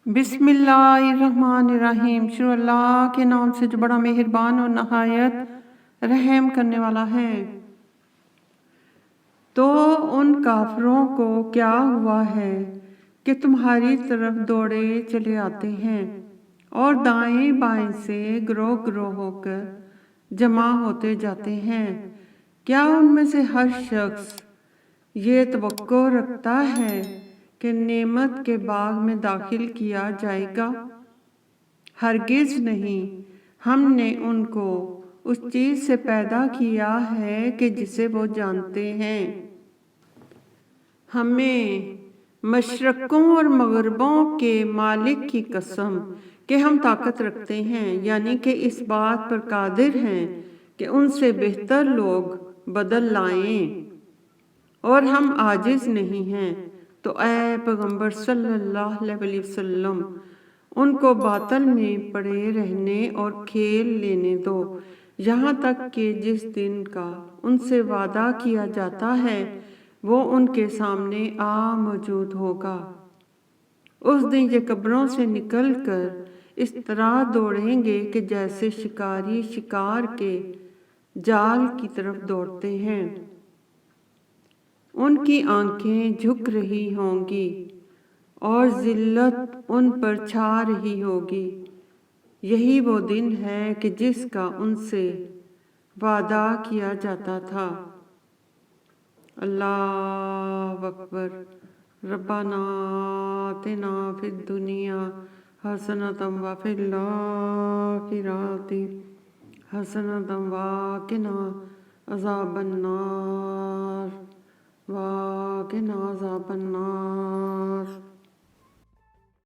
بسم اللہ الرحمن الرحیم، شروع اللہ کے نام سے جو بڑا مہربان اور نہایت رحم کرنے والا ہے۔ تو ان کافروں کو کیا ہوا ہے کہ تمہاری طرف دوڑے چلے آتے ہیں اور دائیں بائیں سے گروہ گروہ ہو کر جمع ہوتے جاتے ہیں؟ کیا ان میں سے ہر شخص یہ توقع رکھتا ہے کہ نعمت کے باغ میں داخل کیا جائے گا؟ ہرگز نہیں۔ ہم نے ان کو اس چیز سے پیدا کیا ہے کہ جسے وہ جانتے ہیں۔ ہمیں مشرقوں اور مغربوں کے مالک کی قسم کہ ہم طاقت رکھتے ہیں، یعنی کہ اس بات پر قادر ہیں کہ ان سے بہتر لوگ بدل لائیں، اور ہم عاجز نہیں ہیں۔ تو اے پیغمبر صلی اللہ علیہ وسلم، ان کو باطل میں پڑے رہنے اور کھیل لینے دو، یہاں تک کہ جس دن کا ان سے وعدہ کیا جاتا ہے وہ ان کے سامنے آ موجود ہوگا۔ اس دن یہ قبروں سے نکل کر اس طرح دوڑیں گے کہ جیسے شکاری شکار کے جال کی طرف دوڑتے ہیں۔ ان کی آنکھیں جھک رہی ہوں گی اور ذلت ان پر چھا رہی ہوگی۔ یہی وہ دن ہے کہ جس کا ان سے وعدہ کیا جاتا تھا۔ اللہ اکبر۔ ربنا آتنا فی الدنیا حسنۃ وفی الآخرۃ حسنۃ وقنا عذاب النار وقنا عذاب النار۔